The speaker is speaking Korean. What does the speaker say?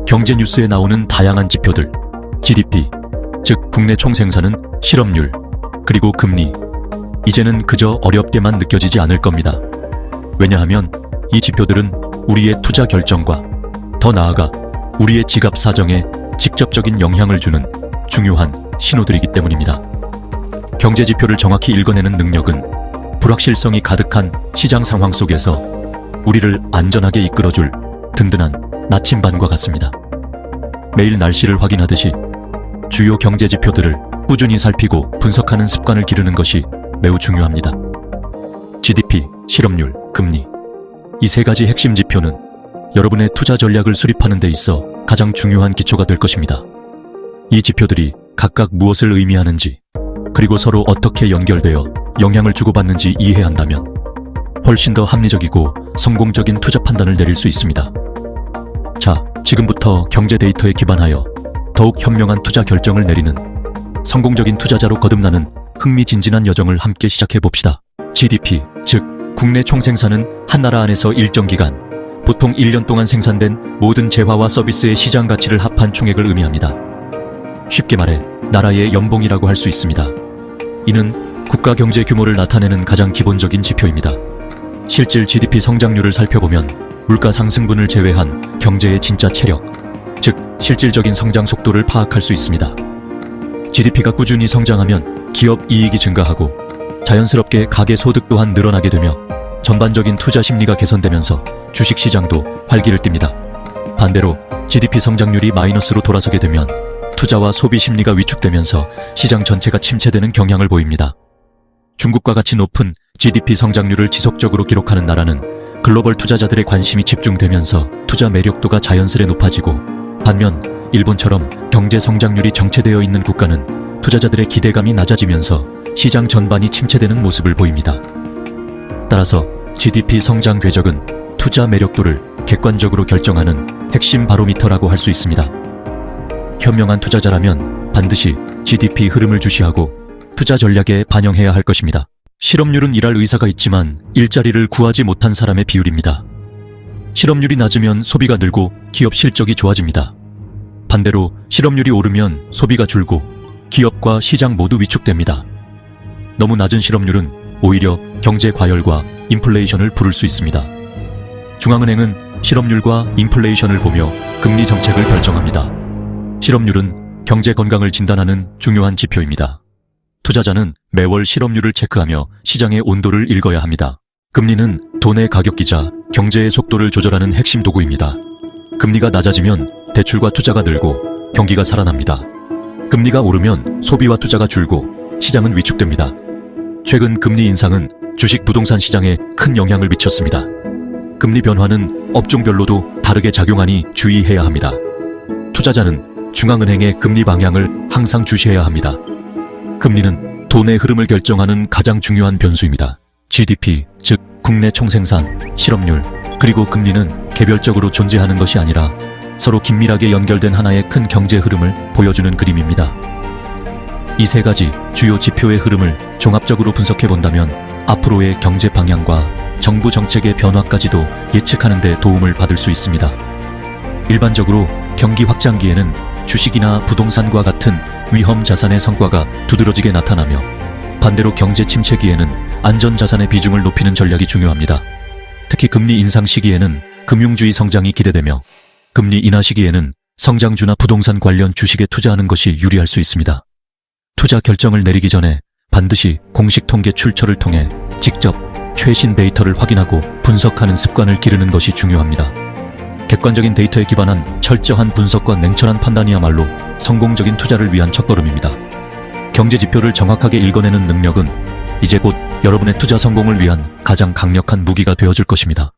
경제 뉴스에 나오는 다양한 지표들, GDP, 즉 국내 총생산은, 실업률, 그리고 금리, 이제는 그저 어렵게만 느껴지지 않을 겁니다. 왜냐하면 이 지표들은 우리의 투자 결정과 더 나아가 우리의 지갑 사정에 직접적인 영향을 주는 중요한 신호들이기 때문입니다. 경제 지표를 정확히 읽어내는 능력은 불확실성이 가득한 시장 상황 속에서 우리를 안전하게 이끌어줄 든든한 나침반과 같습니다. 매일 날씨를 확인하듯이 주요 경제 지표들을 꾸준히 살피고 분석하는 습관을 기르는 것이 매우 중요합니다. GDP, 실업률, 금리, 이 세 가지 핵심 지표는 여러분의 투자 전략을 수립하는 데 있어 가장 중요한 기초가 될 것입니다. 이 지표들이 각각 무엇을 의미하는지, 그리고 서로 어떻게 연결되어 영향을 주고받는지 이해한다면 훨씬 더 합리적이고 성공적인 투자 판단을 내릴 수 있습니다. 자, 지금부터 경제 데이터에 기반하여 더욱 현명한 투자 결정을 내리는 성공적인 투자자로 거듭나는 흥미진진한 여정을 함께 시작해 봅시다. GDP, 즉 국내 총생산은 한 나라 안에서 일정 기간, 보통 1년 동안 생산된 모든 재화와 서비스의 시장 가치를 합한 총액을 의미합니다. 쉽게 말해 나라의 연봉이라고 할 수 있습니다. 이는 국가 경제 규모를 나타내는 가장 기본적인 지표입니다. 실질 GDP 성장률을 살펴보면 물가 상승분을 제외한 경제의 진짜 체력, 즉 실질적인 성장 속도를 파악할 수 있습니다. GDP가 꾸준히 성장하면 기업 이익이 증가하고 자연스럽게 가계 소득 또한 늘어나게 되며 전반적인 투자 심리가 개선되면서 주식시장도 활기를 띱니다. 반대로 GDP 성장률이 마이너스로 돌아서게 되면 투자와 소비 심리가 위축되면서 시장 전체가 침체되는 경향을 보입니다. 중국과 같이 높은 GDP 성장률을 지속적으로 기록하는 나라는 글로벌 투자자들의 관심이 집중되면서 투자 매력도가 자연스레 높아지고, 반면 일본처럼 경제 성장률이 정체되어 있는 국가는 투자자들의 기대감이 낮아지면서 시장 전반이 침체되는 모습을 보입니다. 따라서 GDP 성장 궤적은 투자 매력도를 객관적으로 결정하는 핵심 바로미터라고 할 수 있습니다. 현명한 투자자라면 반드시 GDP 흐름을 주시하고 투자 전략에 반영해야 할 것입니다. 실업률은 일할 의사가 있지만 일자리를 구하지 못한 사람의 비율입니다. 실업률이 낮으면 소비가 늘고 기업 실적이 좋아집니다. 반대로 실업률이 오르면 소비가 줄고 기업과 시장 모두 위축됩니다. 너무 낮은 실업률은 오히려 경제 과열과 인플레이션을 부를 수 있습니다. 중앙은행은 실업률과 인플레이션을 보며 금리 정책을 결정합니다. 실업률은 경제 건강을 진단하는 중요한 지표입니다. 투자자는 매월 실업률을 체크하며 시장의 온도를 읽어야 합니다. 금리는 돈의 가격이자 경제의 속도를 조절하는 핵심 도구입니다. 금리가 낮아지면 대출과 투자가 늘고 경기가 살아납니다. 금리가 오르면 소비와 투자가 줄고 시장은 위축됩니다. 최근 금리 인상은 주식 부동산 시장에 큰 영향을 미쳤습니다. 금리 변화는 업종별로도 다르게 작용하니 주의해야 합니다. 투자자는 중앙은행의 금리 방향을 항상 주시해야 합니다. 금리는 돈의 흐름을 결정하는 가장 중요한 변수입니다. GDP, 즉 국내 총생산, 실업률, 그리고 금리는 개별적으로 존재하는 것이 아니라 서로 긴밀하게 연결된 하나의 큰 경제 흐름을 보여주는 그림입니다. 이 세 가지 주요 지표의 흐름을 종합적으로 분석해 본다면 앞으로의 경제 방향과 정부 정책의 변화까지도 예측하는 데 도움을 받을 수 있습니다. 일반적으로 경기 확장기에는 주식이나 부동산과 같은 위험 자산의 성과가 두드러지게 나타나며, 반대로 경제 침체기에는 안전자산의 비중을 높이는 전략이 중요합니다. 특히 금리 인상 시기에는 금융주의 성장이 기대되며, 금리 인하 시기에는 성장주나 부동산 관련 주식에 투자하는 것이 유리할 수 있습니다. 투자 결정을 내리기 전에 반드시 공식 통계 출처를 통해 직접 최신 데이터를 확인하고 분석하는 습관을 기르는 것이 중요합니다. 객관적인 데이터에 기반한 철저한 분석과 냉철한 판단이야말로 성공적인 투자를 위한 첫걸음입니다. 경제 지표를 정확하게 읽어내는 능력은 이제 곧 여러분의 투자 성공을 위한 가장 강력한 무기가 되어줄 것입니다.